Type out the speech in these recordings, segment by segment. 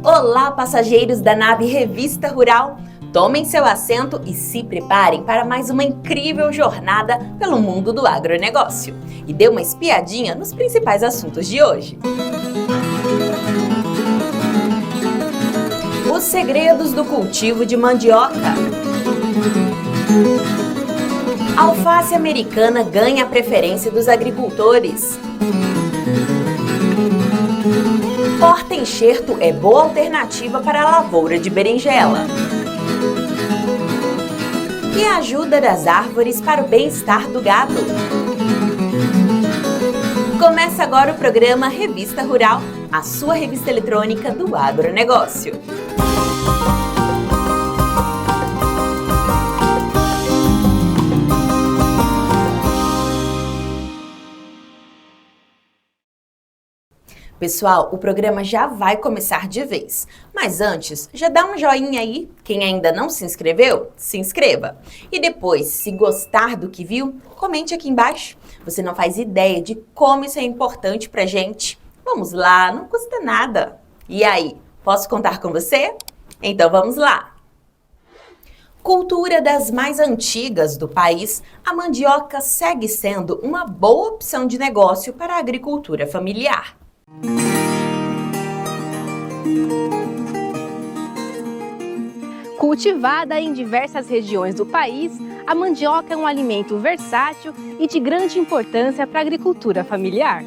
Olá, passageiros da nave Revista Rural! Tomem seu assento e se preparem para mais uma incrível jornada pelo mundo do agronegócio. E dê uma espiadinha nos principais assuntos de hoje. Os segredos do cultivo de mandioca. A alface americana ganha a preferência dos agricultores. Porta-enxerto é boa alternativa para a lavoura de berinjela. E a ajuda das árvores para o bem-estar do gado. Começa agora o programa Revista Rural, a sua revista eletrônica do agronegócio. Pessoal, o programa já vai começar de vez, mas antes, já dá um joinha aí. Quem ainda não se inscreveu, se inscreva. E depois, se gostar do que viu, comente aqui embaixo. Você não faz ideia de como isso é importante pra gente. Vamos lá, não custa nada. E aí, posso contar com você? Então vamos lá! Cultura das mais antigas do país, a mandioca segue sendo uma boa opção de negócio para a agricultura familiar. Cultivada em diversas regiões do país, a mandioca é um alimento versátil e de grande importância para a agricultura familiar.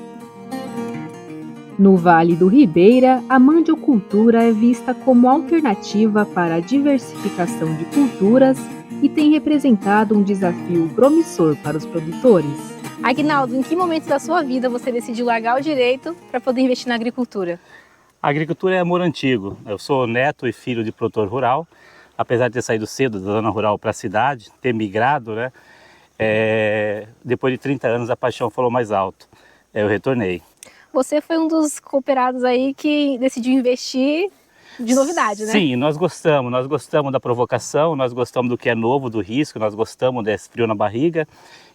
No Vale do Ribeira, a mandiocultura é vista como alternativa para a diversificação de culturas e tem representado um desafio promissor para os produtores. Aguinaldo, em que momento da sua vida você decidiu largar o direito para poder investir na agricultura? A agricultura é amor antigo. Eu sou neto e filho de produtor rural. Apesar de ter saído cedo da zona rural para a cidade, ter migrado, né? Depois de 30 anos a paixão falou mais alto. Eu retornei. Você foi um dos cooperados aí que decidiu investir de novidade, né? Sim, nós gostamos da provocação, nós gostamos do que é novo, do risco, nós gostamos desse frio na barriga.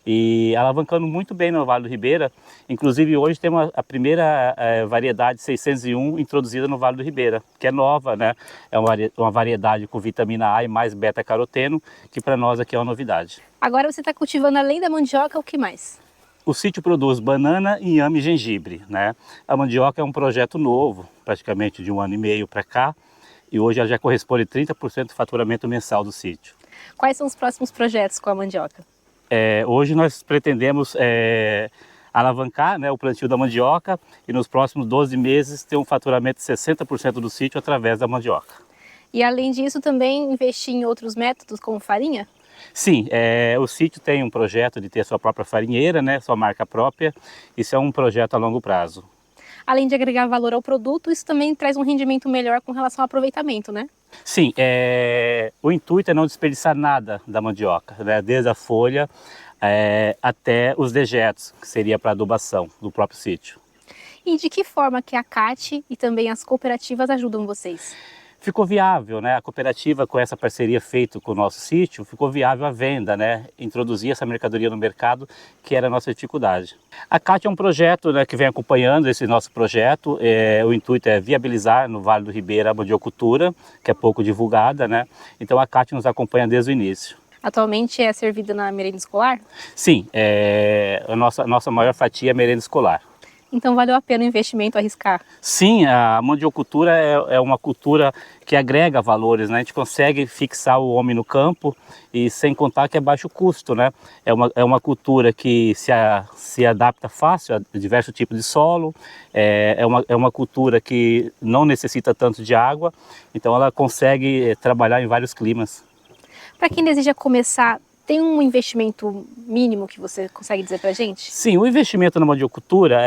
E alavancando muito bem no Vale do Ribeira. Inclusive hoje temos a primeira variedade 601 introduzida no Vale do Ribeira, que é nova, né? É uma variedade com vitamina A e mais beta-caroteno, que para nós aqui é uma novidade. Agora você está cultivando, além da mandioca, o que mais? O sítio produz banana, inhame e gengibre, né? A mandioca é um projeto novo, praticamente de 1 ano e meio para cá, e hoje ela já corresponde a 30% do faturamento mensal do sítio. Quais são os próximos projetos com a mandioca? Hoje nós pretendemos alavancar, né, o plantio da mandioca e nos próximos 12 meses ter um faturamento de 60% do sítio através da mandioca. E além disso também investir em outros métodos como farinha? Sim, o sítio tem um projeto de ter sua própria farinheira, né, sua marca própria. Isso é um projeto a longo prazo. Além de agregar valor ao produto, isso também traz um rendimento melhor com relação ao aproveitamento, né? Sim, o intuito é não desperdiçar nada da mandioca, né? Desde a folha até os dejetos, que seria para adubação do próprio sítio. E de que forma que a CAT e também as cooperativas ajudam vocês? Ficou viável, né? A cooperativa, com essa parceria feita com o nosso sítio, ficou viável a venda, né? Introduzir essa mercadoria no mercado, que era a nossa dificuldade. A CAT é um projeto, né, que vem acompanhando esse nosso projeto. O intuito é viabilizar no Vale do Ribeira a mandiocultura, que é pouco divulgada, né? Então a CAT nos acompanha desde o início. Atualmente é servida na merenda escolar? Sim, a nossa maior fatia é a merenda escolar. Então valeu a pena o investimento, arriscar? Sim, a mandiocultura é uma cultura que agrega valores, né? A gente consegue fixar o homem no campo e sem contar que é baixo custo, né? É uma cultura que se adapta fácil a diversos tipos de solo, é uma cultura que não necessita tanto de água, então ela consegue trabalhar em vários climas. Para quem deseja começar, tem um investimento mínimo que você consegue dizer para a gente? Sim, o investimento na mandiocultura,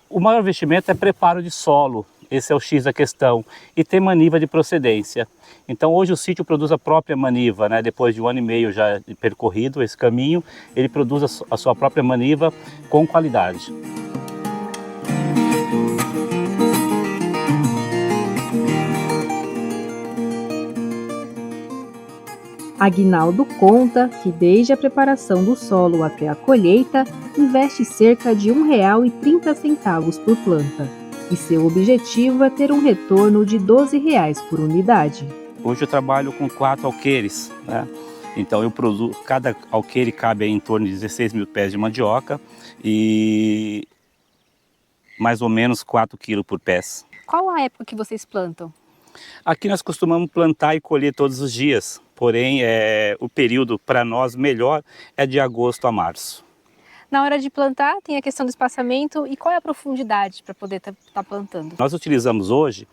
o maior investimento é preparo de solo, esse é o X da questão, e ter maniva de procedência. Então hoje o sítio produz a própria maniva, né? Depois de 1 ano e meio já percorrido esse caminho, ele produz a sua própria maniva com qualidade. Aguinaldo conta que desde a preparação do solo até a colheita, investe cerca de R$ 1,30 por planta. e seu objetivo é ter um retorno de R$ 12 por unidade. Hoje eu trabalho com 4 alqueires, né? Então eu produzo, cada alqueire cabe em torno de 16 mil pés de mandioca e mais ou menos 4 quilos por pé. Qual a época que vocês plantam? Aqui nós costumamos plantar e colher todos os dias, porém o período para nós melhor é de agosto a março. Na hora de plantar, tem a questão do espaçamento e qual é a profundidade para poder estar plantando? Nós utilizamos hoje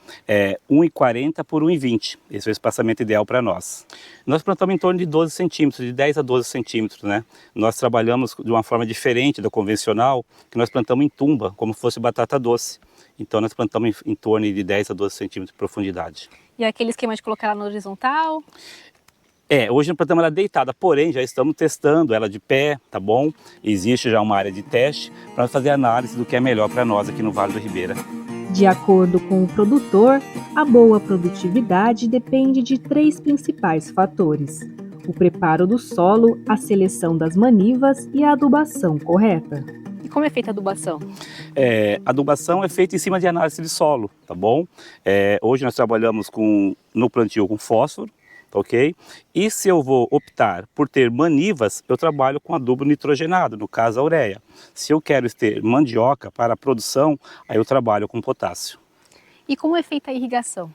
1,40 por 1,20. Esse é o espaçamento ideal para nós. Nós plantamos em torno de 12 centímetros, de 10 a 12 centímetros, né? Nós trabalhamos de uma forma diferente da convencional, que nós plantamos em tumba, como fosse batata doce. Então nós plantamos em torno de 10 a 12 centímetros de profundidade. E aquele esquema de colocar ela na horizontal? Hoje nós plantamos ela deitada, porém já estamos testando ela de pé, tá bom? Existe já uma área de teste para fazer análise do que é melhor para nós aqui no Vale do Ribeira. De acordo com o produtor, a boa produtividade depende de 3 principais fatores: o preparo do solo, a seleção das manivas e a adubação correta. E como é feita a adubação? A adubação é feita em cima de análise de solo, tá bom? Hoje nós trabalhamos no plantio com fósforo, ok? E se eu vou optar por ter manivas, eu trabalho com adubo nitrogenado, no caso a ureia. Se eu quero ter mandioca para a produção, aí eu trabalho com potássio. E como é feita a irrigação?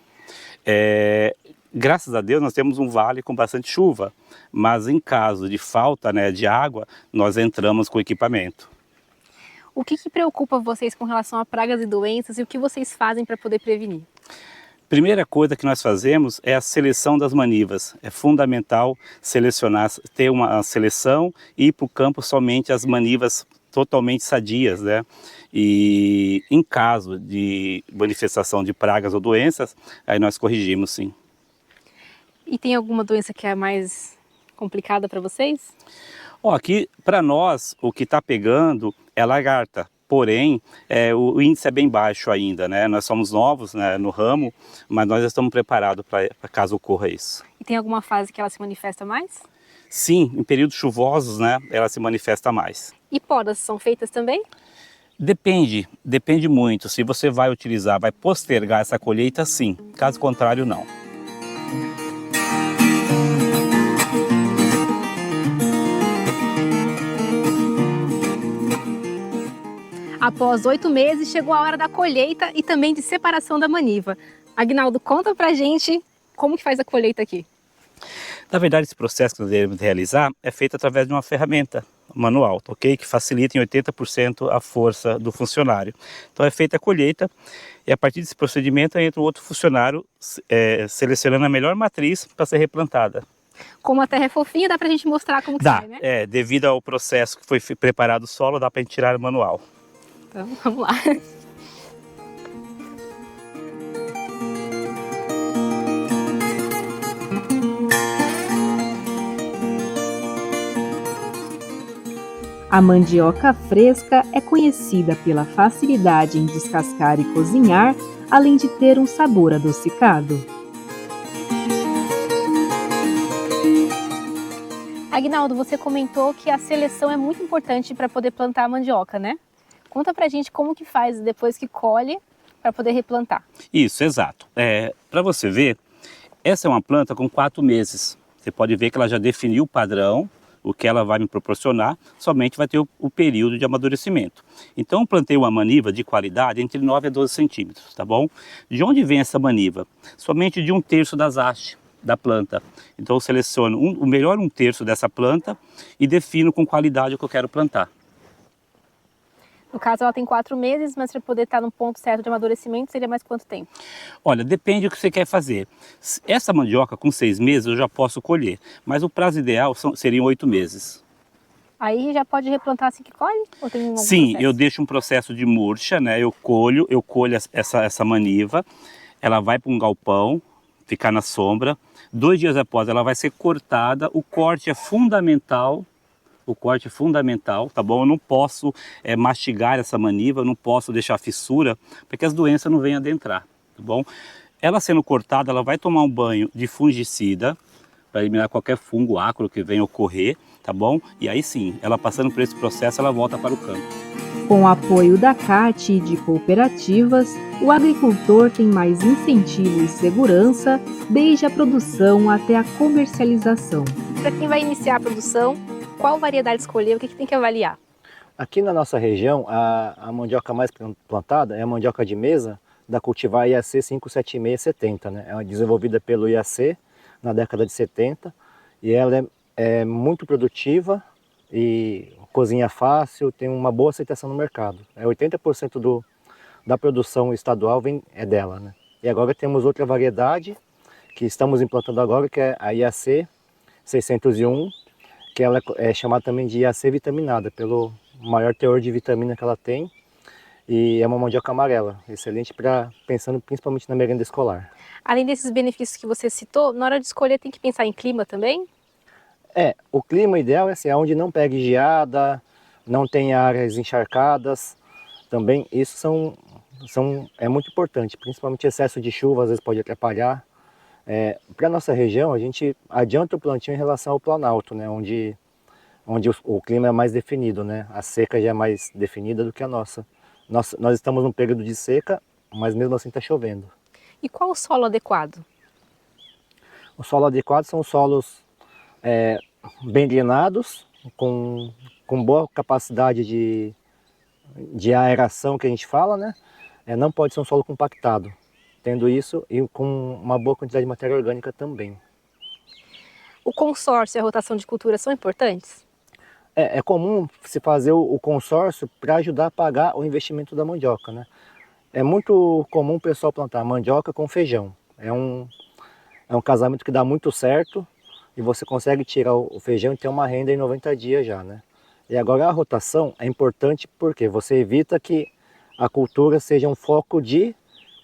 Graças a Deus nós temos um vale com bastante chuva, mas em caso de falta, né, de água, nós entramos com equipamento. O que preocupa vocês com relação a pragas e doenças e o que vocês fazem para poder prevenir? Primeira coisa que nós fazemos é a seleção das manivas. É fundamental selecionar, ter uma seleção e ir para o campo somente as manivas totalmente sadias, né? E em caso de manifestação de pragas ou doenças, aí nós corrigimos, sim. E tem alguma doença que é mais complicada para vocês? Aqui para nós o que está pegando é lagarta. Porém, o índice é bem baixo ainda, né? Nós somos novos, né, no ramo, mas nós já estamos preparados para caso ocorra isso. E tem alguma fase que ela se manifesta mais? Sim, em períodos chuvosos, né, ela se manifesta mais. E podas são feitas também? Depende muito. Se você vai postergar essa colheita, sim. Caso contrário, não. Após 8 meses, chegou a hora da colheita e também de separação da maniva. Aguinaldo, conta pra gente como que faz a colheita aqui. Na verdade, esse processo que nós devemos realizar é feito através de uma ferramenta manual, ok? Que facilita em 80% a força do funcionário. Então é feita a colheita e a partir desse procedimento entra o outro funcionário selecionando a melhor matriz para ser replantada. Como a terra é fofinha, dá pra gente mostrar como que sai, né? Devido ao processo que foi preparado o solo, dá para gente tirar o manual. Então, vamos lá. A mandioca fresca é conhecida pela facilidade em descascar e cozinhar, além de ter um sabor adocicado. Aguinaldo, você comentou que a seleção é muito importante para poder plantar a mandioca, né? Conta pra gente como que faz depois que colhe para poder replantar. Isso, exato. Para você ver, essa é uma planta com 4 meses. Você pode ver que ela já definiu o padrão, o que ela vai me proporcionar, somente vai ter o período de amadurecimento. Então eu plantei uma maniva de qualidade entre 9 a 12 centímetros, tá bom? De onde vem essa maniva? Somente de 1/3 das hastes da planta. Então eu seleciono o melhor 1/3 dessa planta e defino com qualidade o que eu quero plantar. No caso, ela tem 4 meses, mas para poder estar no ponto certo de amadurecimento, seria mais quanto tempo? Olha, depende do que você quer fazer. Essa mandioca com 6 meses eu já posso colher, mas o prazo ideal seriam 8 meses. Aí já pode replantar assim que colhe? Ou tem algum Sim, processo? eu deixo um processo de murcha, né? Eu colho essa maniva, ela vai para um galpão, ficar na sombra. 2 dias após ela vai ser cortada, o corte é fundamental. O corte é fundamental, tá bom? Eu não posso mastigar essa maniva, eu não posso deixar fissura, para que as doenças não venham adentrar, tá bom? Ela sendo cortada, ela vai tomar um banho de fungicida, para eliminar qualquer fungo ácaro que venha ocorrer, tá bom? E aí sim, ela passando por esse processo, ela volta para o campo. Com o apoio da CAT e de cooperativas, o agricultor tem mais incentivo e segurança desde a produção até a comercialização. Para quem vai iniciar a produção, qual variedade escolher, o que tem que avaliar? Aqui na nossa região, a mandioca mais plantada é a mandioca de mesa da cultivar IAC 57670, né? É desenvolvida pelo IAC na década de 70 e ela é muito produtiva e cozinha fácil, tem uma boa aceitação no mercado. 80% da produção estadual é dela, né? E agora temos outra variedade que estamos implantando agora, que é a IAC 601, que ela é chamada também de IAC vitaminada, pelo maior teor de vitamina que ela tem. E é uma mandioca amarela, excelente pensando principalmente na merenda escolar. Além desses benefícios que você citou, na hora de escolher tem que pensar em clima também? O clima ideal é assim, onde não pegue geada, não tem áreas encharcadas. Também isso é muito importante, principalmente excesso de chuva às vezes pode atrapalhar. Para a nossa região, a gente adianta o plantio em relação ao Planalto, né, onde o clima é mais definido, né, a seca já é mais definida do que a nossa. Nós estamos num período de seca, mas mesmo assim está chovendo. E qual o solo adequado? O solo adequado são os solos bem drenados, com boa capacidade de aeração que a gente fala, né? Não pode ser um solo compactado, tendo isso e com uma boa quantidade de matéria orgânica também. O consórcio e a rotação de cultura são importantes? É comum se fazer o consórcio para ajudar a pagar o investimento da mandioca, né? É muito comum o pessoal plantar mandioca com feijão. É um casamento que dá muito certo e você consegue tirar o feijão e ter uma renda em 90 dias já, né? E agora a rotação é importante porque você evita que a cultura seja um foco de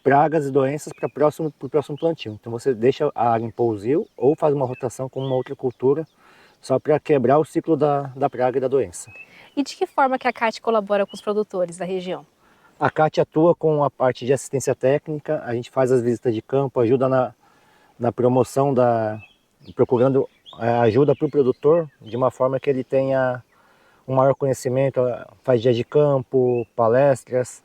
pragas e doenças para o próximo plantio. Então você deixa a área em pousio ou faz uma rotação com uma outra cultura só para quebrar o ciclo da praga e da doença. E de que forma que a CAT colabora com os produtores da região? A CAT atua com a parte de assistência técnica, a gente faz as visitas de campo, ajuda na promoção, procurando ajuda para o produtor de uma forma que ele tenha um maior conhecimento, faz dias de campo, palestras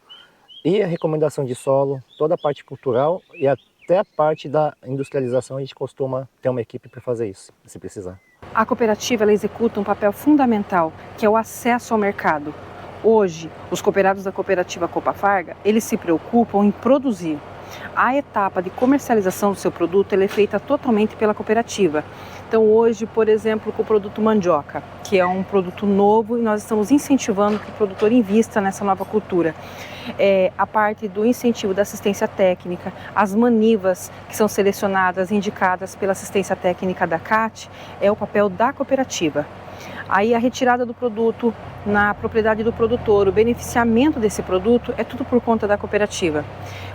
e a recomendação de solo, toda a parte cultural e até a parte da industrialização a gente costuma ter uma equipe para fazer isso, se precisar. A cooperativa ela executa um papel fundamental, que é o acesso ao mercado. Hoje, os cooperados da cooperativa Copafarga, eles se preocupam em produzir. A etapa de comercialização do seu produto ela é feita totalmente pela cooperativa. Então hoje, por exemplo, com o produto mandioca, que é um produto novo e nós estamos incentivando que o produtor invista nessa nova cultura. A parte do incentivo da assistência técnica, as manivas que são selecionadas, indicadas pela assistência técnica da CAT, é o papel da cooperativa. Aí a retirada do produto na propriedade do produtor, o beneficiamento desse produto é tudo por conta da cooperativa.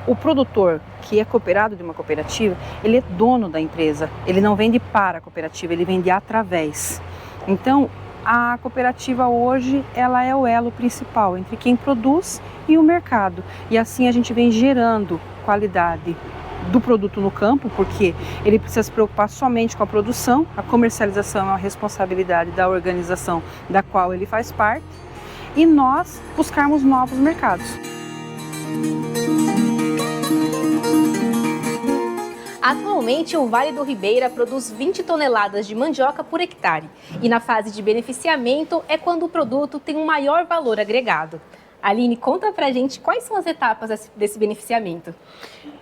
O produtor que é cooperado de uma cooperativa, ele é dono da empresa, ele não vende para a cooperativa, ele vende através. Então, a cooperativa hoje, ela é o elo principal entre quem produz e o mercado. E assim a gente vem gerando qualidade do produto no campo, porque ele precisa se preocupar somente com a produção, a comercialização é uma responsabilidade da organização da qual ele faz parte, e nós buscarmos novos mercados. Atualmente, o Vale do Ribeira produz 20 toneladas de mandioca por hectare e na fase de beneficiamento é quando o produto tem um maior valor agregado. Aline, conta pra gente quais são as etapas desse beneficiamento.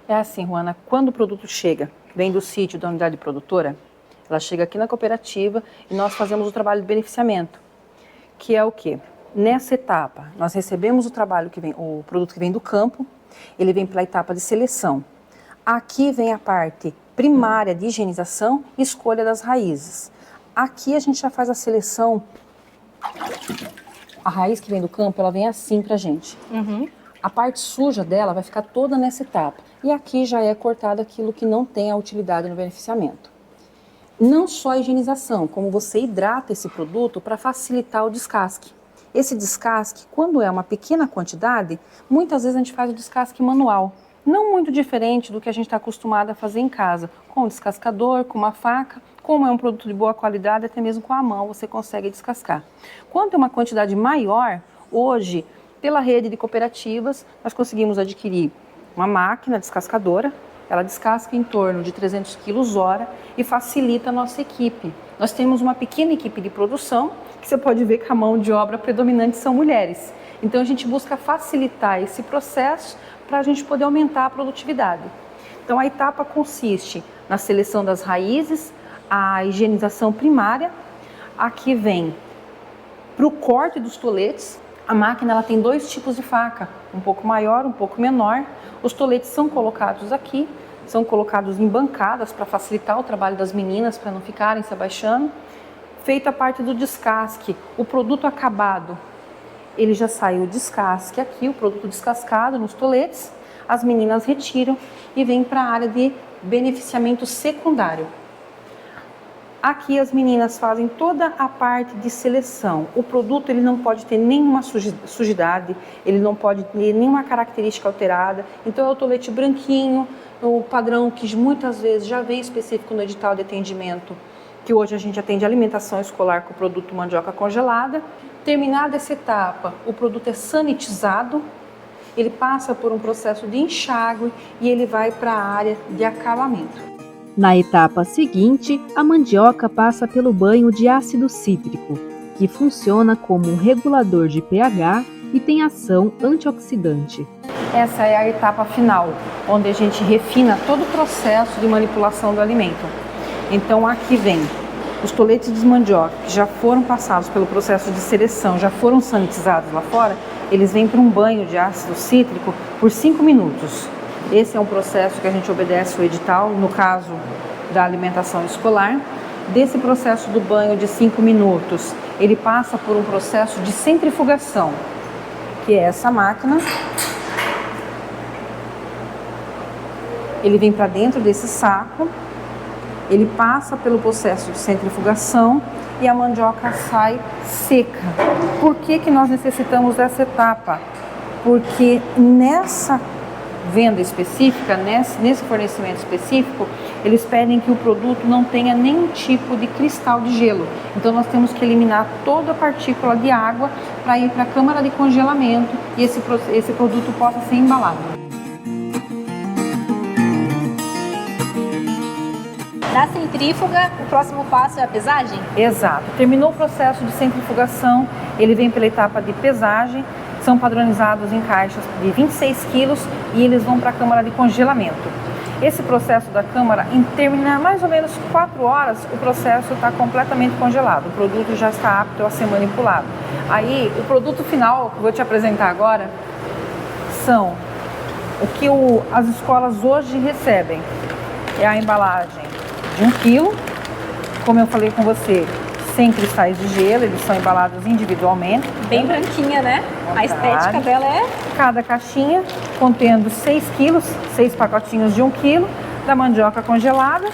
É assim, Juana, quando o produto chega, vem do sítio da unidade produtora, ela chega aqui na cooperativa e nós fazemos o trabalho de beneficiamento, que é o quê? Nessa etapa, nós recebemos o produto que vem do campo, ele vem para a etapa de seleção. Aqui vem a parte primária de higienização e escolha das raízes. Aqui a gente já faz a seleção. A raiz que vem do campo, ela vem assim pra gente. A parte suja dela vai ficar toda nessa etapa. E aqui já é cortado aquilo que não tem a utilidade no beneficiamento. Não só a higienização, como você hidrata esse produto para facilitar o descasque. Esse descasque, quando é uma pequena quantidade, muitas vezes a gente faz o descasque manual. Não muito diferente do que a gente está acostumado a fazer em casa, com o descascador, com uma faca. Como é um produto de boa qualidade, até mesmo com a mão você consegue descascar. Quando é uma quantidade maior, hoje pela rede de cooperativas, nós conseguimos adquirir uma máquina descascadora. Ela descasca em torno de 300 quilos hora e facilita a nossa equipe. Nós temos uma pequena equipe de produção, que você pode ver que a mão de obra predominante são mulheres. Então a gente busca facilitar esse processo para a gente poder aumentar a produtividade. Então a etapa consiste na seleção das raízes, a higienização primária. Aqui vem para o corte dos toletes. A máquina ela tem 2 tipos de faca, um pouco maior, um pouco menor. Os toletes são colocados aqui, são colocados em bancadas para facilitar o trabalho das meninas, para não ficarem se abaixando. Feita a parte do descasque, o produto acabado, ele já saiu o descasque aqui, o produto descascado nos toletes. As meninas retiram e vêm para a área de beneficiamento secundário. Aqui as meninas fazem toda a parte de seleção. O produto ele não pode ter nenhuma sujidade, ele não pode ter nenhuma característica alterada. Então é o tolete branquinho, o padrão que muitas vezes já vem específico no edital de atendimento, que hoje a gente atende alimentação escolar com o produto mandioca congelada. Terminada essa etapa, o produto é sanitizado, ele passa por um processo de enxágue e ele vai para a área de acabamento. Na etapa seguinte, a mandioca passa pelo banho de ácido cítrico, que funciona como um regulador de pH e tem ação antioxidante. Essa é a etapa final, onde a gente refina todo o processo de manipulação do alimento. Então aqui vem os toletes de mandioca, que já foram passados pelo processo de seleção, já foram sanitizados lá fora, eles vêm para um banho de ácido cítrico por 5 minutos. Esse é um processo que a gente obedece o edital, no caso da alimentação escolar. Desse processo do banho de 5 minutos, ele passa por um processo de centrifugação, que é essa máquina. Ele vem para dentro desse saco, ele passa pelo processo de centrifugação e a mandioca sai seca. Por que que nós necessitamos dessa etapa? Porque nessa venda específica, nesse fornecimento específico, eles pedem que o produto não tenha nenhum tipo de cristal de gelo. Então nós temos que eliminar toda a partícula de água para ir para a câmara de congelamento e esse produto possa ser embalado. Da centrífuga, o próximo passo é a pesagem? Exato. Terminou o processo de centrifugação, ele vem pela etapa de pesagem. São padronizados em caixas de 26 quilos e eles vão para a câmara de congelamento. Esse processo da câmara, em terminar mais ou menos 4 horas, o processo está completamente congelado. O produto já está apto a ser manipulado. Aí, o produto final que eu vou te apresentar agora são o que as escolas hoje recebem. É a embalagem de 1 quilo, como eu falei com você, sem cristais de gelo, eles são embalados individualmente. Bem branquinha, né? A estética dela é... Cada caixinha contendo 6 quilos, 6 pacotinhos de 1 quilo da mandioca congelada.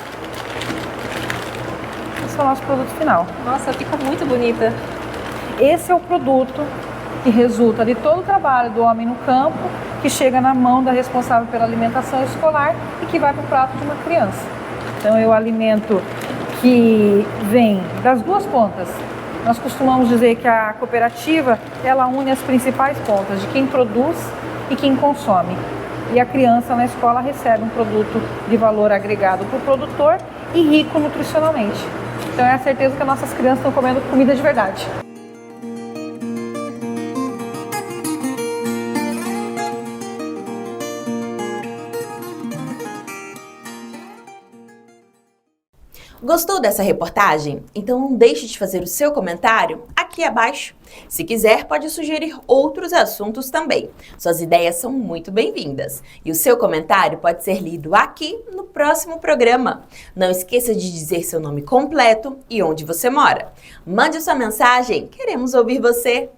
Esse é o nosso produto final. Nossa, fica muito bonita. Esse é o produto que resulta de todo o trabalho do homem no campo, que chega na mão da responsável pela alimentação escolar e que vai para o prato de uma criança. Então é o alimento que vem das duas pontas. Nós costumamos dizer que a cooperativa, ela une as principais pontas de quem produz e quem consome. E a criança na escola recebe um produto de valor agregado para o produtor e rico nutricionalmente. Então é a certeza que as nossas crianças estão comendo comida de verdade. Gostou dessa reportagem? Então não deixe de fazer o seu comentário aqui abaixo. Se quiser, pode sugerir outros assuntos também. Suas ideias são muito bem-vindas. E o seu comentário pode ser lido aqui no próximo programa. Não esqueça de dizer seu nome completo e onde você mora. Mande sua mensagem, queremos ouvir você.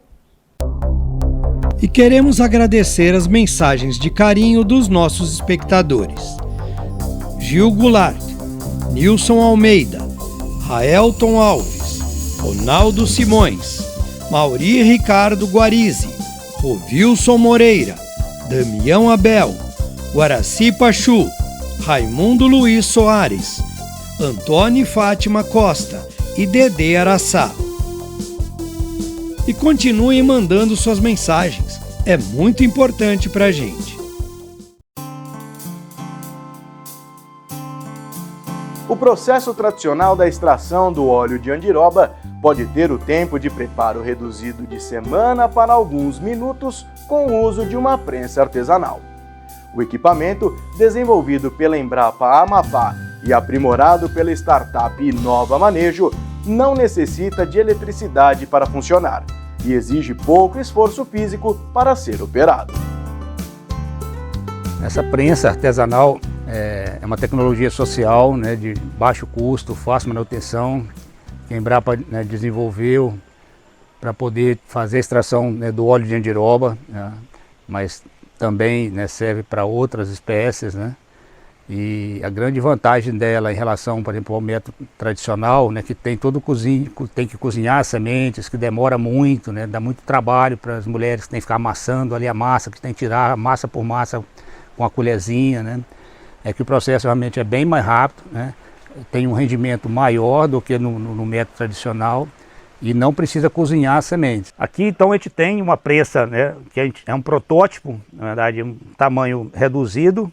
E queremos agradecer as mensagens de carinho dos nossos espectadores. Gil Goulart, Nilson Almeida, Raelton Alves, Ronaldo Simões, Mauri Ricardo Guarizi, Ovilson Moreira, Damião Abel, Guaraci Pachu, Raimundo Luiz Soares, Antônio Fátima Costa e Dedê Araçá. E continue mandando suas mensagens. é muito importante para a gente. O processo tradicional da extração do óleo de andiroba pode ter o tempo de preparo reduzido de semana para alguns minutos com o uso de uma prensa artesanal. O equipamento, desenvolvido pela Embrapa Amapá e aprimorado pela startup Inova Manejo, não necessita de eletricidade para funcionar e exige pouco esforço físico para ser operado. Essa prensa artesanal é uma tecnologia social, né, de baixo custo, fácil manutenção, que a Embrapa, né, desenvolveu para poder fazer a extração, né, do óleo de andiroba, né, mas também, né, serve para outras espécies, né? E a grande vantagem dela em relação, por exemplo, ao método tradicional, né, que tem todo tem que cozinhar as sementes, que demora muito, né, dá muito trabalho para as mulheres que tem que ficar amassando ali a massa, que tem que tirar massa por massa com a colherzinha, né? É que o processo realmente é bem mais rápido, né? Tem um rendimento maior do que no método tradicional e não precisa cozinhar as sementes. Aqui então a gente tem uma prensa, né, que é um protótipo, na verdade um tamanho reduzido,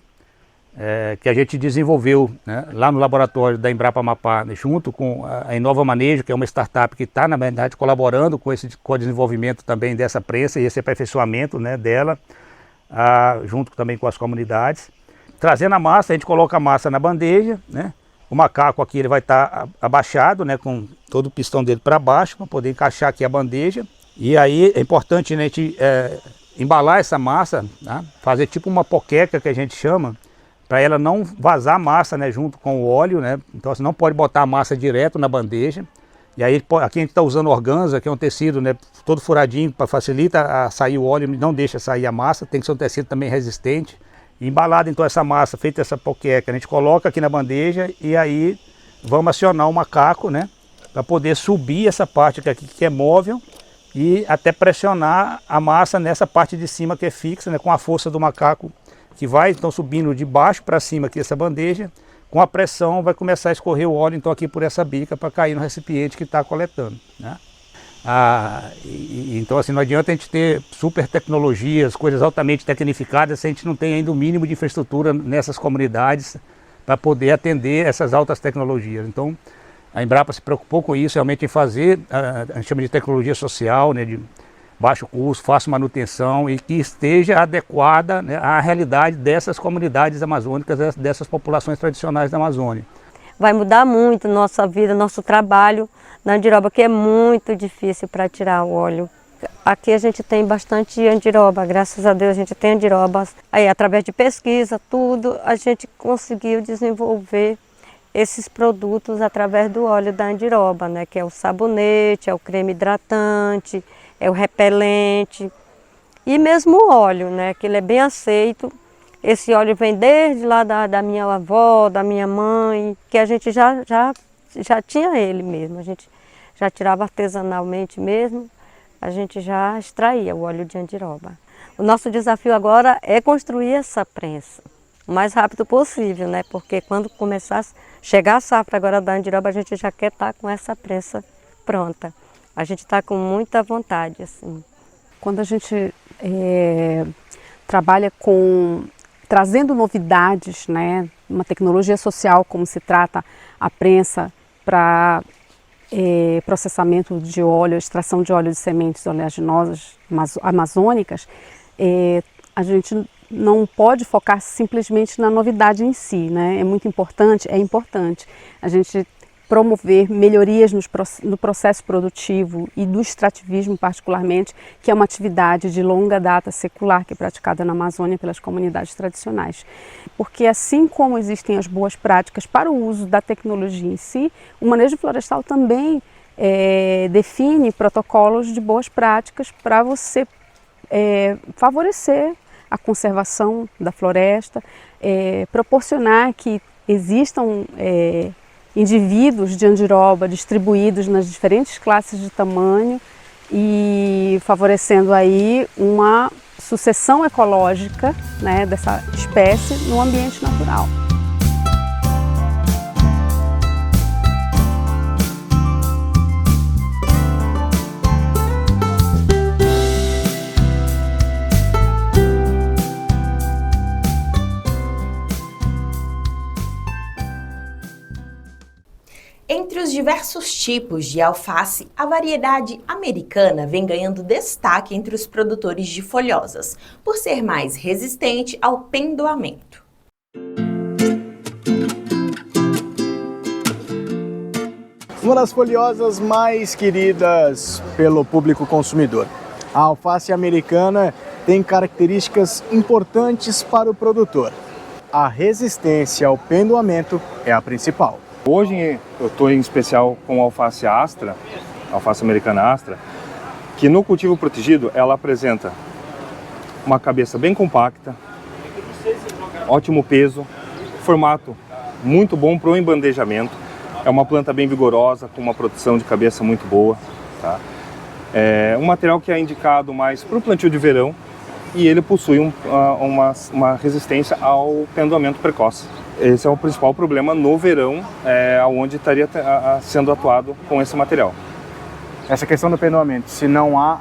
que a gente desenvolveu, né, lá no laboratório da Embrapa Amapá, né, junto com a Inova Manejo, que é uma startup que está, na verdade, colaborando com o desenvolvimento também dessa prensa e esse aperfeiçoamento, né, dela, junto também com as comunidades. Trazendo a massa, a gente coloca a massa na bandeja, né? O macaco aqui ele vai estar abaixado, né, com todo o pistão dele para baixo, para poder encaixar aqui a bandeja. E aí é importante, né, a gente embalar essa massa, tá? Fazer tipo uma poqueca que a gente chama, para ela não vazar a massa, né, junto com o óleo, né? Então você não pode botar a massa direto na bandeja. E aí aqui a gente está usando organza, que é um tecido, né, todo furadinho, para facilitar a sair o óleo, não deixa sair a massa, tem que ser um tecido também resistente. Embalado então essa massa, feita essa poqueca, a gente coloca aqui na bandeja e aí vamos acionar o macaco, né, para poder subir essa parte aqui que é móvel e até pressionar a massa nessa parte de cima que é fixa, né, com a força do macaco que vai então subindo de baixo para cima aqui essa bandeja, com a pressão vai começar a escorrer o óleo então aqui por essa bica para cair no recipiente que está coletando, né? Então assim, não adianta a gente ter super tecnologias, coisas altamente tecnificadas, se a gente não tem ainda o mínimo de infraestrutura nessas comunidades para poder atender essas altas tecnologias. Então a Embrapa se preocupou com isso, realmente em fazer, a gente chama de tecnologia social, né, de baixo custo, fácil manutenção e que esteja adequada, né, à realidade dessas comunidades amazônicas, dessas populações tradicionais da Amazônia. Vai mudar muito nossa vida, nosso trabalho na andiroba, que é muito difícil para tirar o óleo. Aqui a gente tem bastante andiroba, graças a Deus a gente tem andirobas. Aí através de pesquisa, tudo, a gente conseguiu desenvolver esses produtos através do óleo da andiroba, né? Que é o sabonete, é o creme hidratante, é o repelente e mesmo o óleo, né? Que ele é bem aceito. Esse óleo vem desde lá da minha avó, da minha mãe, que a gente já tinha ele mesmo. A gente já tirava artesanalmente mesmo, a gente já extraía o óleo de andiroba. O nosso desafio agora é construir essa prensa o mais rápido possível, né? Porque quando começar a chegar a safra agora da andiroba, a gente já quer estar com essa prensa pronta. A gente está com muita vontade, assim. Quando a gente trabalha trazendo novidades, né? Uma tecnologia social, como se trata a prensa para processamento de óleo, extração de óleo de sementes oleaginosas amazônicas, a gente não pode focar simplesmente na novidade em si, né? É muito importante, a gente promover melhorias no processo produtivo e do extrativismo particularmente, que é uma atividade de longa data secular que é praticada na Amazônia pelas comunidades tradicionais. Porque assim como existem as boas práticas para o uso da tecnologia em si, o manejo florestal também define protocolos de boas práticas para você favorecer a conservação da floresta, proporcionar que existam indivíduos de andiroba distribuídos nas diferentes classes de tamanho e favorecendo aí uma sucessão ecológica, né, dessa espécie no ambiente natural. Entre os diversos tipos de alface, a variedade americana vem ganhando destaque entre os produtores de folhosas, por ser mais resistente ao pendoamento. Uma das folhosas mais queridas pelo público consumidor. A alface americana tem características importantes para o produtor. A resistência ao pendoamento é a principal. Hoje eu estou em especial com a alface Astra, alface americana Astra, que no cultivo protegido ela apresenta uma cabeça bem compacta, ótimo peso, formato muito bom para o embandejamento. É uma planta bem vigorosa, com uma produção de cabeça muito boa. Tá? É um material que é indicado mais para o plantio de verão e ele possui uma resistência ao pendoamento precoce. Esse é o principal problema no verão, onde estaria sendo atuado com esse material. Essa questão do pendoamento, se não há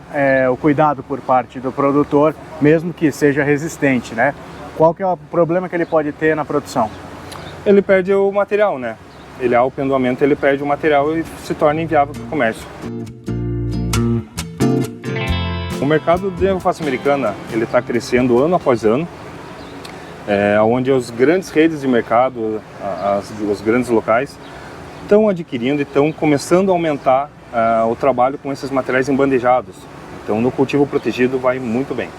o cuidado por parte do produtor, mesmo que seja resistente, né? Qual que é o problema que ele pode ter na produção? Ele perde o material, né? Há o pendoamento, ele perde o material e se torna inviável para o comércio. O mercado de alface americana ele está crescendo ano após ano, onde as grandes redes de mercado, os grandes locais, estão adquirindo e estão começando a aumentar o trabalho com esses materiais embandejados. Então, no cultivo protegido vai muito bem.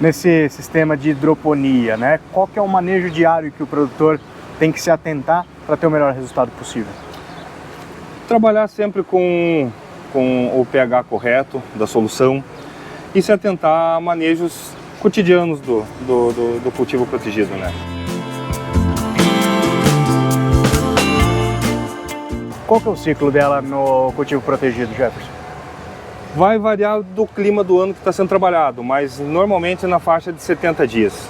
Nesse sistema de hidroponia, né? Qual que é o manejo diário que o produtor tem que se atentar para ter o melhor resultado possível? Trabalhar sempre com o pH correto da solução e se atentar a manejos cotidianos do cultivo protegido, né? Qual que é o ciclo dela no cultivo protegido, Jefferson? Vai variar do clima do ano que está sendo trabalhado, mas normalmente na faixa de 70 dias.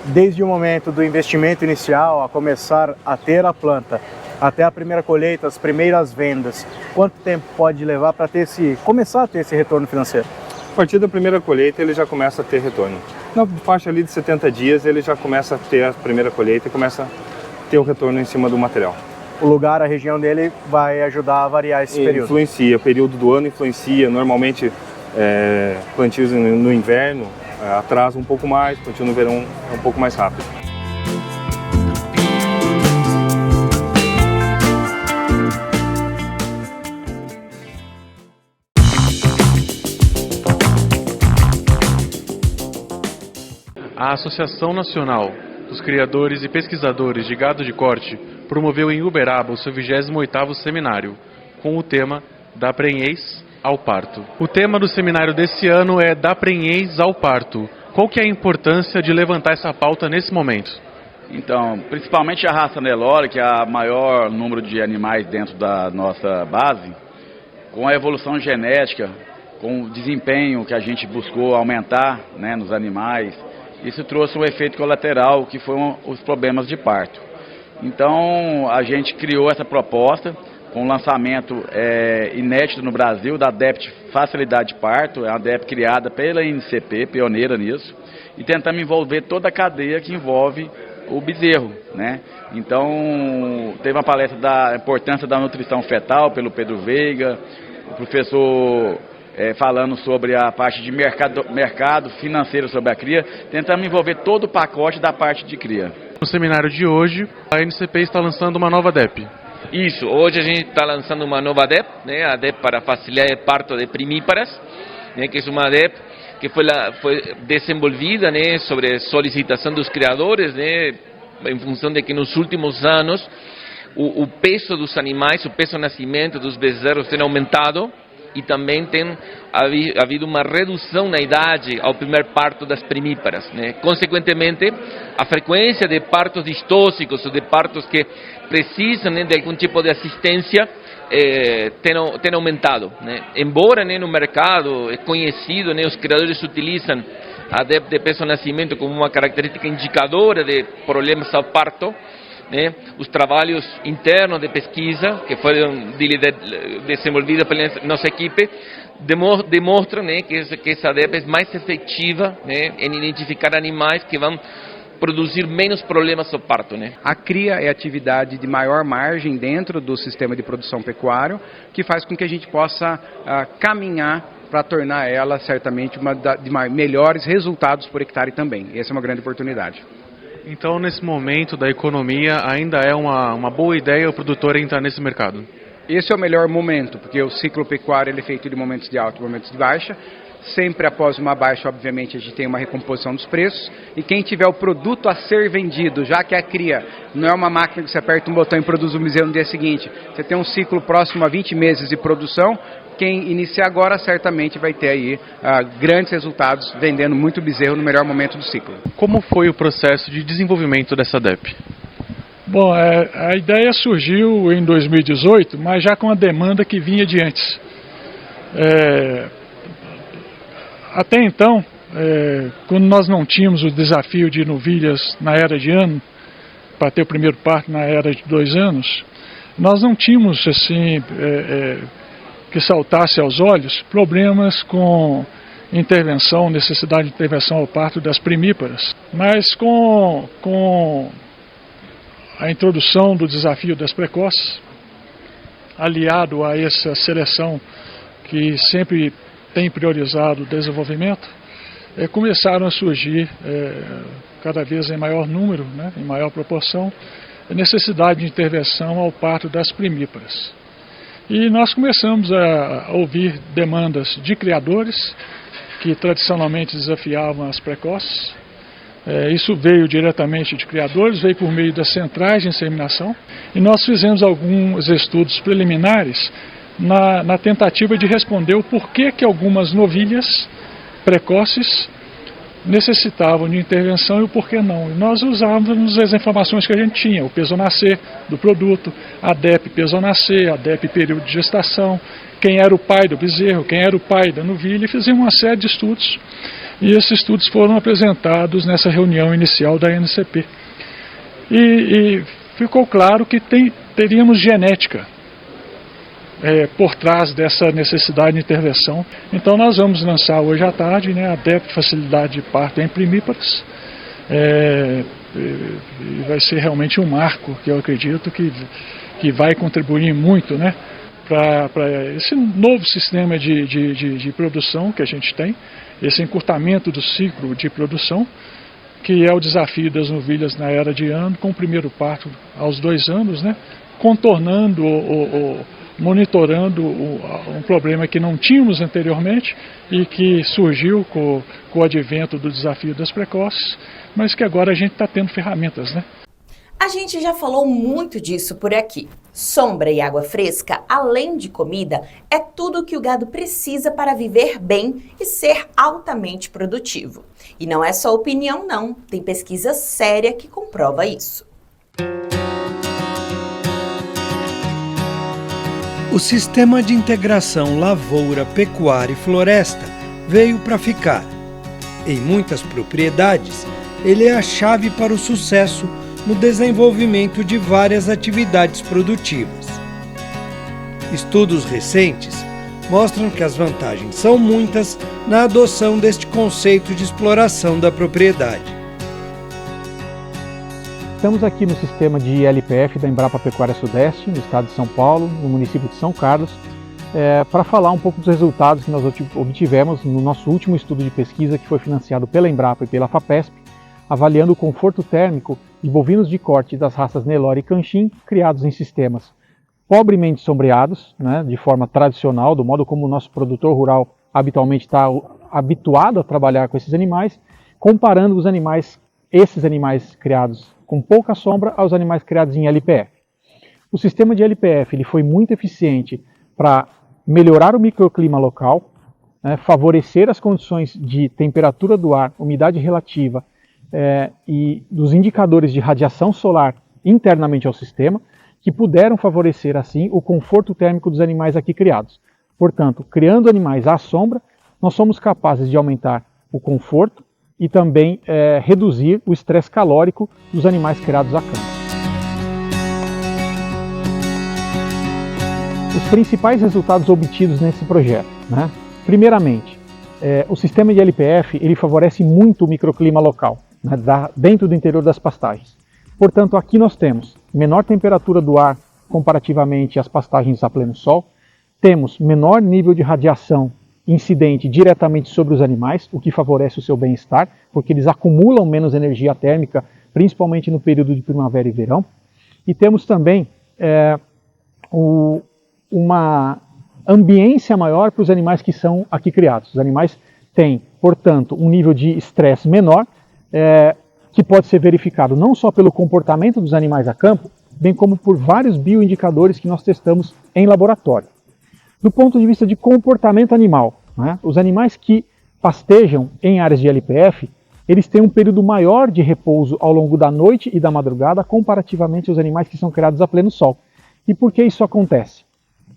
Desde o momento do investimento inicial, a começar a ter a planta, até a primeira colheita, as primeiras vendas, quanto tempo pode levar para começar a ter esse retorno financeiro? A partir da primeira colheita ele já começa a ter retorno. Na faixa ali de 70 dias ele já começa a ter a primeira colheita e começa a ter o retorno em cima do material. O lugar, a região dele vai ajudar a variar esse período? Influencia, o período do ano influencia. Normalmente plantios no inverno atrasa um pouco mais, plantio no verão é um pouco mais rápido. A Associação Nacional dos Criadores e Pesquisadores de Gado de Corte promoveu em Uberaba o seu 28º seminário, com o tema Da Prenhez ao Parto. O tema do seminário desse ano é Da Prenhez ao Parto. Qual que é a importância de levantar essa pauta nesse momento? Então, principalmente a raça Nelore, que é o maior número de animais dentro da nossa base, com a evolução genética, com o desempenho que a gente buscou aumentar, né, nos animais, isso trouxe um efeito colateral, que foram os problemas de parto. Então, a gente criou essa proposta com um lançamento inédito no Brasil da DEPT Facilidade de Parto, é uma DEPT criada pela INCP, pioneira nisso, e tentamos envolver toda a cadeia que envolve o bezerro, né? Então, teve uma palestra da importância da nutrição fetal pelo Pedro Veiga, o professor falando sobre a parte de mercado financeiro sobre a cria, tentamos envolver todo o pacote da parte de cria. No seminário de hoje, a NCP está lançando uma nova DEP. Isso, hoje a gente está lançando uma nova DEP, né, a DEP para facilitar o parto de primíparas, né, que é uma DEP que foi desenvolvida, né, sobre solicitação dos criadores, né, em função de que nos últimos anos o peso dos animais, o peso de nascimento dos bezerros tem aumentado, e também tem havido uma redução na idade ao primeiro parto das primíparas, né? Consequentemente, a frequência de partos distóxicos ou de partos que precisam, né, de algum tipo de assistência tem aumentado, né? Embora, né, no mercado é conhecido, né, os criadores utilizam a DEP de peso nascimento como uma característica indicadora de problemas ao parto, né? Os trabalhos internos de pesquisa que foram desenvolvidos pela nossa equipe demonstram, né, que essa DEP é mais efetiva, né, em identificar animais que vão produzir menos problemas ao parto, né? A cria é a atividade de maior margem dentro do sistema de produção pecuário, que faz com que a gente possa caminhar para tornar ela certamente uma de melhores resultados por hectare também. Essa é uma grande oportunidade. Então, nesse momento da economia, ainda é uma boa ideia o produtor entrar nesse mercado? Esse é o melhor momento, porque o ciclo pecuário ele é feito de momentos de alta e momentos de baixa. Sempre após uma baixa, obviamente, a gente tem uma recomposição dos preços. E quem tiver o produto a ser vendido, já que a cria não é uma máquina que você aperta um botão e produz um bezerro no dia seguinte, você tem um ciclo próximo a 20 meses de produção. Quem iniciar agora certamente vai ter aí grandes resultados vendendo muito bezerro no melhor momento do ciclo. Como foi o processo de desenvolvimento dessa DEP? Bom, a ideia surgiu em 2018, mas já com a demanda que vinha de antes. Até então, quando nós não tínhamos o desafio de novilhas na era de ano, para ter o primeiro parto na era de 2 anos, nós não tínhamos assim que saltasse aos olhos problemas com intervenção, necessidade de intervenção ao parto das primíparas. Mas com a introdução do desafio das precoces, aliado a essa seleção que sempre tem priorizado o desenvolvimento, começaram a surgir cada vez em maior número, né, em maior proporção, a necessidade de intervenção ao parto das primíparas. E nós começamos a ouvir demandas de criadores que tradicionalmente desafiavam as precoces. Isso veio diretamente de criadores, veio por meio das centrais de inseminação, e nós fizemos alguns estudos preliminares na tentativa de responder o porquê que algumas novilhas precoces necessitavam de intervenção e o porquê não. E nós usávamos as informações que a gente tinha, o peso nascer do produto, a DEP peso nascer, a DEP período de gestação, quem era o pai do bezerro, quem era o pai da novilha, e fizemos uma série de estudos. E esses estudos foram apresentados nessa reunião inicial da NCP. E ficou claro que teríamos genética por trás dessa necessidade de intervenção. Então nós vamos lançar hoje à tarde, né, a DEP Facilidade de Parto em Primíparas. E vai ser realmente um marco que eu acredito que vai contribuir muito, né, para esse novo sistema de produção que a gente tem, esse encurtamento do ciclo de produção, que é o desafio das novilhas na era de ano, com o primeiro parto aos 2 anos, né, contornando monitorando um problema que não tínhamos anteriormente e que surgiu com o advento do desafio das precoces, mas que agora a gente está tendo ferramentas, né? A gente já falou muito disso por aqui. Sombra e água fresca, além de comida, é tudo que o gado precisa para viver bem e ser altamente produtivo. E não é só opinião, não. Tem pesquisa séria que comprova isso. O sistema de integração lavoura, pecuária e floresta veio para ficar. Em muitas propriedades, ele é a chave para o sucesso no desenvolvimento de várias atividades produtivas. Estudos recentes mostram que as vantagens são muitas na adoção deste conceito de exploração da propriedade. Estamos aqui no sistema de LPF da Embrapa Pecuária Sudeste, no estado de São Paulo, no município de São Carlos, para falar um pouco dos resultados que nós obtivemos no nosso último estudo de pesquisa que foi financiado pela Embrapa e pela FAPESP, avaliando o conforto térmico de bovinos de corte das raças Nelore e Canchim criados em sistemas pobremente sombreados, né, de forma tradicional, do modo como o nosso produtor rural habitualmente está habituado a trabalhar com esses animais, comparando esses animais criados com pouca sombra aos animais criados em LPF. O sistema de LPF ele foi muito eficiente para melhorar o microclima local, né, favorecer as condições de temperatura do ar, umidade relativa e dos indicadores de radiação solar internamente ao sistema, que puderam favorecer assim o conforto térmico dos animais aqui criados. Portanto, criando animais à sombra, nós somos capazes de aumentar o conforto e também reduzir o estresse calórico dos animais criados a campo. Os principais resultados obtidos nesse projeto, né? Primeiramente, o sistema de LPF ele favorece muito o microclima local. né, dentro do interior das pastagens. Portanto, aqui nós temos menor temperatura do ar comparativamente às pastagens a pleno sol, temos menor nível de radiação incidente diretamente sobre os animais, o que favorece o seu bem-estar, porque eles acumulam menos energia térmica, principalmente no período de primavera e verão. E temos também uma ambiência maior para os animais que são aqui criados. Os animais têm, portanto, um nível de estresse menor, que pode ser verificado não só pelo comportamento dos animais a campo, bem como por vários bioindicadores que nós testamos em laboratório. Do ponto de vista de comportamento animal, né, os animais que pastejam em áreas de LPF, eles têm um período maior de repouso ao longo da noite e da madrugada comparativamente aos animais que são criados a pleno sol. E por que isso acontece?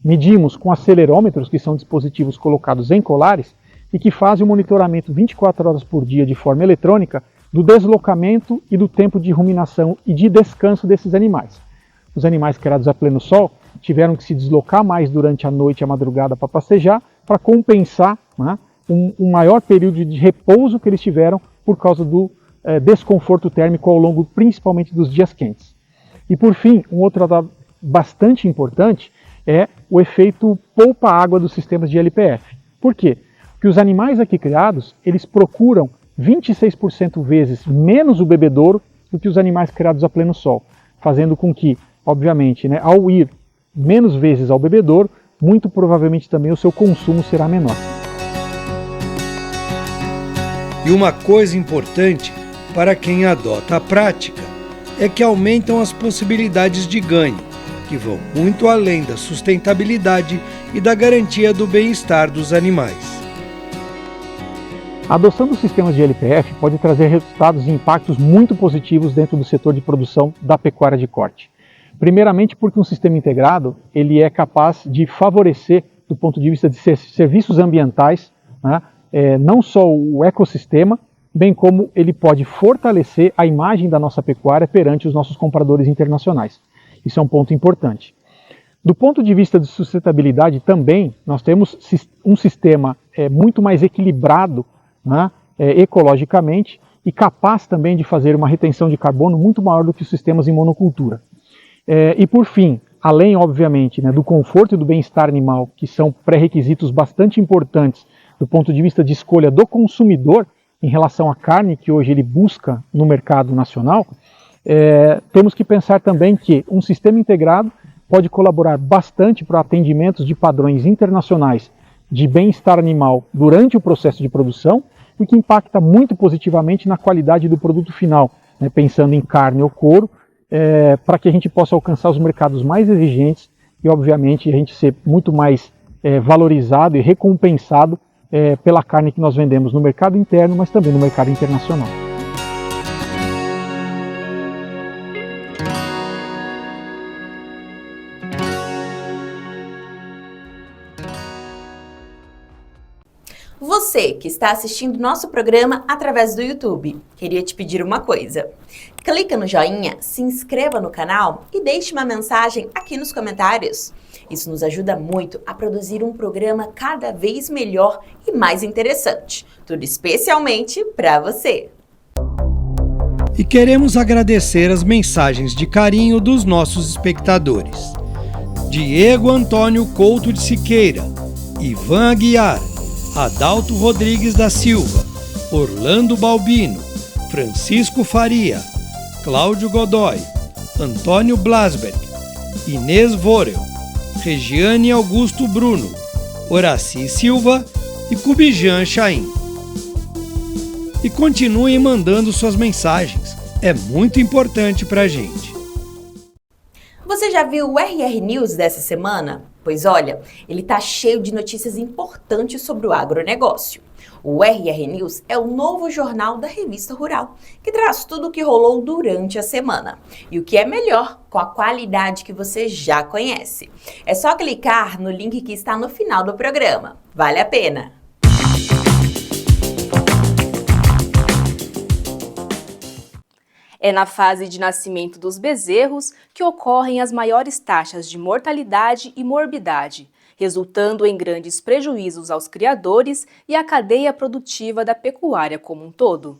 Medimos com acelerômetros, que são dispositivos colocados em colares e que fazem o monitoramento 24 horas por dia de forma eletrônica do deslocamento e do tempo de ruminação e de descanso desses animais. Os animais criados a pleno sol tiveram que se deslocar mais durante a noite e a madrugada para pastejar, para compensar, né, um maior período de repouso que eles tiveram por causa do desconforto térmico ao longo principalmente dos dias quentes. E por fim, um outro dado bastante importante é o efeito poupa-água dos sistemas de LPF. Por quê? Porque os animais aqui criados, eles procuram 26% vezes menos o bebedouro do que os animais criados a pleno sol, fazendo com que, obviamente, né, ao ir menos vezes ao bebedouro, muito provavelmente também o seu consumo será menor. E uma coisa importante para quem adota a prática é que aumentam as possibilidades de ganho, que vão muito além da sustentabilidade e da garantia do bem-estar dos animais. A adoção dos sistemas de LPF pode trazer resultados e impactos muito positivos dentro do setor de produção da pecuária de corte. Primeiramente porque um sistema integrado ele é capaz de favorecer, do ponto de vista de serviços ambientais, né, não só o ecossistema, bem como ele pode fortalecer a imagem da nossa pecuária perante os nossos compradores internacionais. Isso é um ponto importante. Do ponto de vista de sustentabilidade também, nós temos um sistema muito mais equilibrado, né, ecologicamente, e capaz também de fazer uma retenção de carbono muito maior do que os sistemas em monocultura. E por fim, além obviamente, né, do conforto e do bem-estar animal, que são pré-requisitos bastante importantes do ponto de vista de escolha do consumidor em relação à carne que hoje ele busca no mercado nacional, temos que pensar também que um sistema integrado pode colaborar bastante para atendimentos de padrões internacionais de bem-estar animal durante o processo de produção, o que impacta muito positivamente na qualidade do produto final, né, pensando em carne ou couro, para que a gente possa alcançar os mercados mais exigentes e, obviamente, a gente ser muito mais valorizado e recompensado pela carne que nós vendemos no mercado interno, mas também no mercado internacional. Você que está assistindo nosso programa através do YouTube, queria te pedir uma coisa. Clica no joinha, se inscreva no canal e deixe uma mensagem aqui nos comentários. Isso nos ajuda muito a produzir um programa cada vez melhor e mais interessante. Tudo especialmente para você. E queremos agradecer as mensagens de carinho dos nossos espectadores. Diego Antônio Couto de Siqueira, Ivan Aguiar, Adalto Rodrigues da Silva, Orlando Balbino, Francisco Faria, Cláudio Godoy, Antônio Blasberg, Inês Vorel, Regiane Augusto Bruno, Horaci Silva e Cubijan Chaim. E continuem mandando suas mensagens, é muito importante para a gente. Você já viu o RR News dessa semana? Pois olha, ele está cheio de notícias importantes sobre o agronegócio. O RR News é o novo jornal da Revista Rural, que traz tudo o que rolou durante a semana. E o que é melhor, com a qualidade que você já conhece. É só clicar no link que está no final do programa. Vale a pena! É na fase de nascimento dos bezerros que ocorrem as maiores taxas de mortalidade e morbidade, resultando em grandes prejuízos aos criadores e à cadeia produtiva da pecuária como um todo.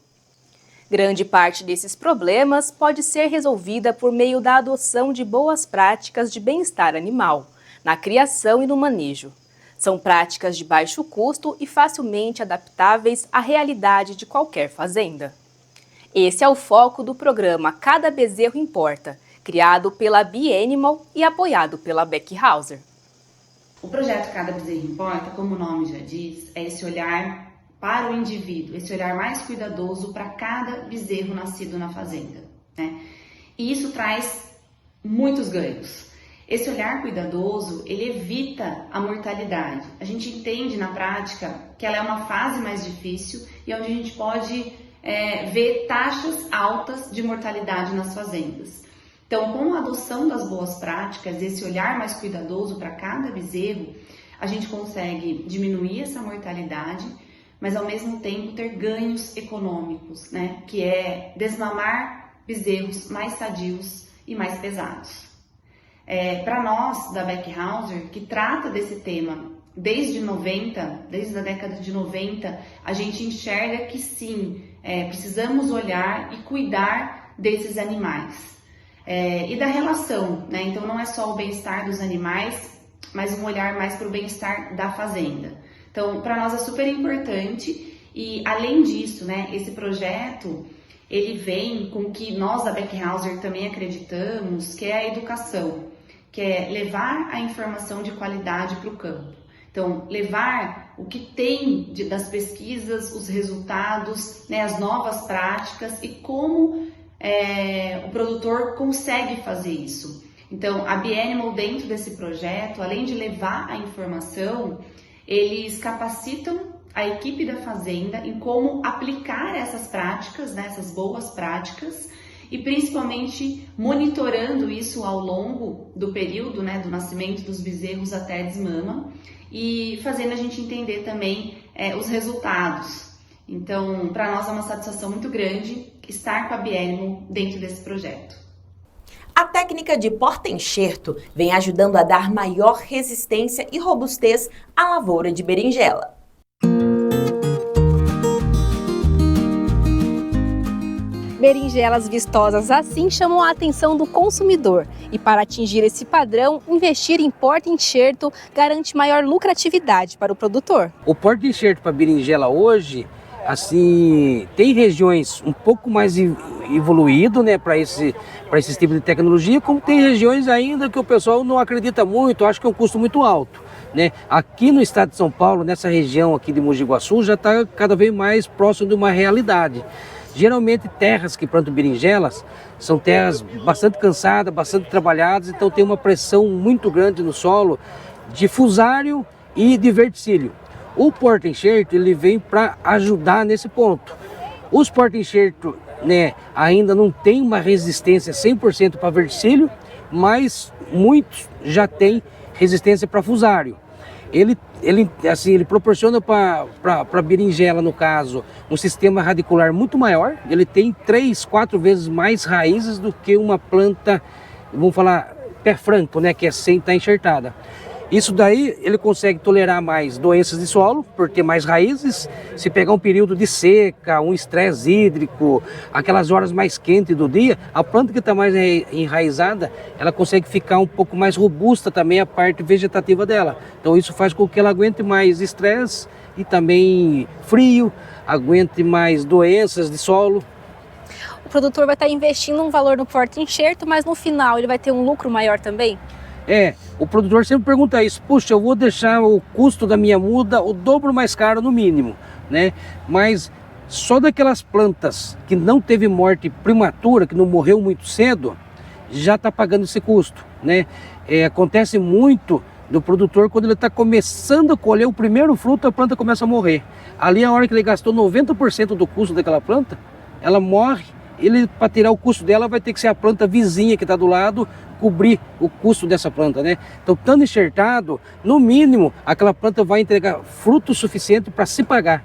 Grande parte desses problemas pode ser resolvida por meio da adoção de boas práticas de bem-estar animal, na criação e no manejo. São práticas de baixo custo e facilmente adaptáveis à realidade de qualquer fazenda. Esse é o foco do programa Cada Bezerro Importa, criado pela Bianimal e apoiado pela Beckhauser. O projeto Cada Bezerro Importa, como o nome já diz, é esse olhar para o indivíduo, esse olhar mais cuidadoso para cada bezerro nascido na fazenda, né? E isso traz muitos ganhos. Esse olhar cuidadoso, ele evita a mortalidade. A gente entende na prática que ela é uma fase mais difícil e onde a gente pode ver taxas altas de mortalidade nas fazendas. Então, com a adoção das boas práticas, esse olhar mais cuidadoso para cada bezerro, a gente consegue diminuir essa mortalidade, mas ao mesmo tempo ter ganhos econômicos, né? Que é desmamar bezerros mais sadios e mais pesados. Para nós, da Beckhauser, que trata desse tema desde a década de 90, a gente enxerga que sim, precisamos olhar e cuidar desses animais. E da relação, né? Então não é só o bem-estar dos animais, mas um olhar mais para o bem-estar da fazenda. Então, para nós é super importante e, além disso, né, esse projeto, ele vem com o que nós da Beckhauser também acreditamos, que é a educação, que é levar a informação de qualidade para o campo. Então, levar o que tem das pesquisas, os resultados, né, as novas práticas e como o produtor consegue fazer isso. Então, a Bianimal, dentro desse projeto, além de levar a informação, eles capacitam a equipe da fazenda em como aplicar essas práticas, né, essas boas práticas, e principalmente monitorando isso ao longo do período, né, do nascimento dos bezerros até a desmama, e fazendo a gente entender também os resultados. Então, para nós é uma satisfação muito grande estar com a Bianimal dentro desse projeto. A técnica de porta-enxerto vem ajudando a dar maior resistência e robustez à lavoura de berinjela. Berinjelas vistosas assim chamam a atenção do consumidor. E para atingir esse padrão, investir em porta-enxerto garante maior lucratividade para o produtor. O porta-enxerto para berinjela hoje, assim, tem regiões um pouco mais evoluído, né, para esse tipo de tecnologia, como tem regiões ainda que o pessoal não acredita muito, acha que é um custo muito alto, né? Aqui no estado de São Paulo, nessa região aqui de Mogi Guaçu, já está cada vez mais próximo de uma realidade. Geralmente terras que plantam berinjelas são terras bastante cansadas, bastante trabalhadas, então tem uma pressão muito grande no solo de fusário e de verticílio. O porta-enxerto, ele vem para ajudar nesse ponto. Os porta-enxerto, né, ainda não tem uma resistência 100% para verticílio, mas muitos já têm resistência para fusário. Ele proporciona para a berinjela, no caso, um sistema radicular muito maior. Ele tem 3, 4 vezes mais raízes do que uma planta, vamos falar, pé franco, né, que é sem estar enxertada. Isso daí ele consegue tolerar mais doenças de solo, por ter mais raízes. Se pegar um período de seca, um estresse hídrico, aquelas horas mais quentes do dia, a planta que está mais enraizada, ela consegue ficar um pouco mais robusta também a parte vegetativa dela. Então isso faz com que ela aguente mais estresse e também frio, aguente mais doenças de solo. O produtor vai estar investindo um valor no porta-enxerto, mas no final ele vai ter um lucro maior também? O produtor sempre pergunta isso, puxa, eu vou deixar o custo da minha muda o dobro mais caro no mínimo, né? Mas só daquelas plantas que não teve morte prematura, que não morreu muito cedo, já está pagando esse custo, né? Acontece muito do produtor quando ele está começando a colher o primeiro fruto, a planta começa a morrer. Ali a hora que ele gastou 90% do custo daquela planta, ela morre. Ele, para tirar o custo dela, vai ter que ser a planta vizinha que está do lado, cobrir o custo dessa planta, né? Então, estando enxertado, no mínimo, aquela planta vai entregar fruto suficiente para se pagar.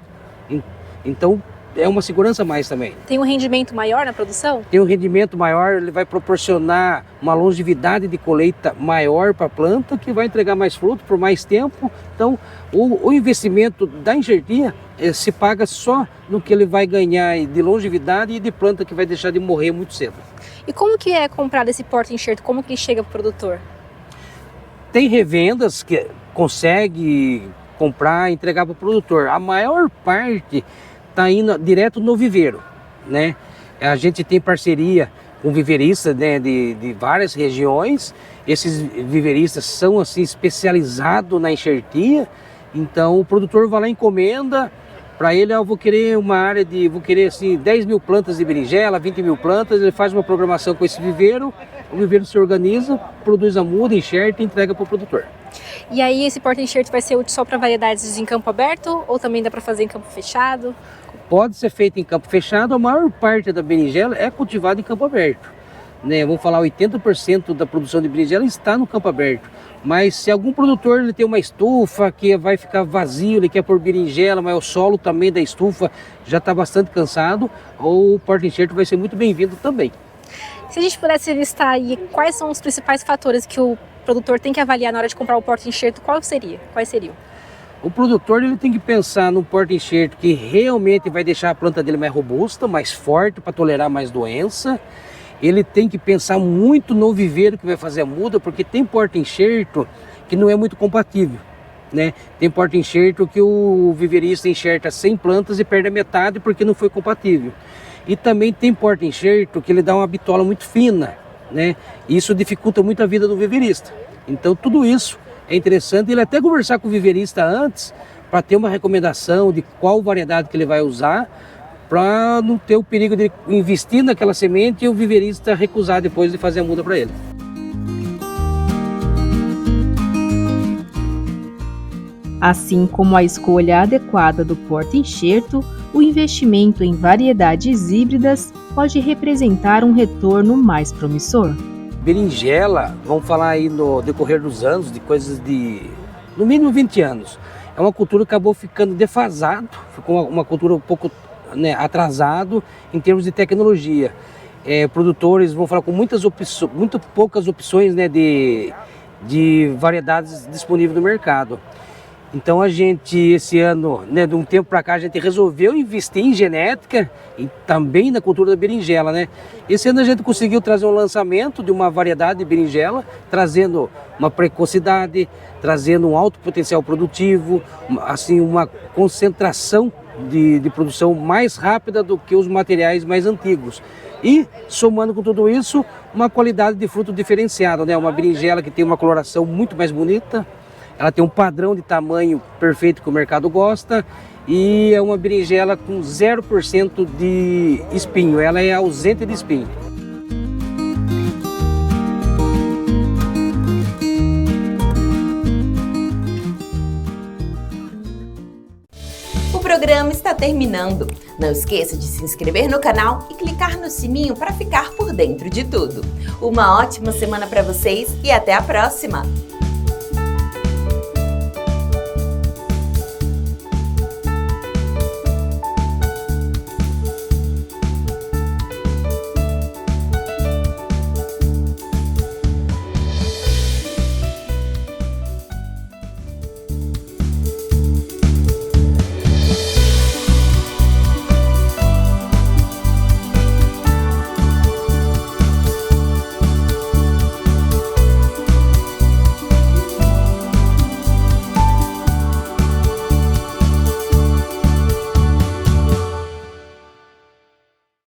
Então, é uma segurança a mais também. Tem um rendimento maior na produção? Tem um rendimento maior, ele vai proporcionar uma longevidade de colheita maior para a planta, que vai entregar mais fruto por mais tempo. Então, o investimento da enxertia se paga só no que ele vai ganhar de longevidade e de planta que vai deixar de morrer muito cedo. E como que é comprado esse porta-enxerto? Como que ele chega para o produtor? Tem revendas que consegue comprar e entregar para o produtor. A maior parte está indo direto no viveiro, né? A gente tem parceria com viveristas, né, de várias regiões. Esses viveristas são assim especializados na enxertia. Então o produtor vai lá e encomenda. Para ele, eu vou querer uma área vou querer assim 10 mil plantas de berinjela, 20 mil plantas. Ele faz uma programação com esse viveiro. O viveiro se organiza, produz a muda, enxerta e entrega para o produtor. E aí esse porta-enxerto vai ser útil só para variedades em campo aberto ou também dá para fazer em campo fechado? Pode ser feito em campo fechado, a maior parte da berinjela é cultivada em campo aberto. Né? Vamos falar 80% da produção de berinjela está no campo aberto. Mas se algum produtor ele tem uma estufa que vai ficar vazio, ele quer pôr berinjela, mas o solo também da estufa já está bastante cansado, o porta-enxerto vai ser muito bem-vindo também. Se a gente pudesse listar aí quais são os principais fatores que o produtor tem que avaliar na hora de comprar o porta-enxerto, quais seriam? O produtor ele tem que pensar no porta-enxerto que realmente vai deixar a planta dele mais robusta, mais forte para tolerar mais doença. Ele tem que pensar muito no viveiro que vai fazer a muda, porque tem porta-enxerto que não é muito compatível, né? Tem porta-enxerto que o viveirista enxerta 100 plantas e perde a metade porque não foi compatível. E também tem porta-enxerto que ele dá uma bitola muito fina, né? Isso dificulta muito a vida do viveirista. Então tudo isso é interessante ele até conversar com o viveirista antes para ter uma recomendação de qual variedade que ele vai usar, para não ter o perigo de investir naquela semente e o viveirista recusar depois de fazer a muda para ele. Assim como a escolha adequada do porta-enxerto, o investimento em variedades híbridas pode representar um retorno mais promissor. Berinjela, vamos falar aí no decorrer dos anos, de coisas de no mínimo 20 anos. É uma cultura que acabou ficando defasado, ficou uma cultura um pouco atrasado em termos de tecnologia. Produtores vão falar com muito poucas opções, né, de variedades disponíveis no mercado. Então a gente, esse ano, né, de um tempo para cá, a gente resolveu investir em genética e também na cultura da berinjela, né? Esse ano a gente conseguiu trazer um lançamento de uma variedade de berinjela, trazendo uma precocidade, trazendo um alto potencial produtivo, assim, uma concentração de produção mais rápida do que os materiais mais antigos. E, somando com tudo isso, uma qualidade de fruto diferenciada, né? Uma berinjela que tem uma coloração muito mais bonita, ela tem um padrão de tamanho perfeito que o mercado gosta e é uma berinjela com 0% de espinho, ela é ausente de espinho. O programa está terminando. Não esqueça de se inscrever no canal e clicar no sininho para ficar por dentro de tudo. Uma ótima semana para vocês e até a próxima!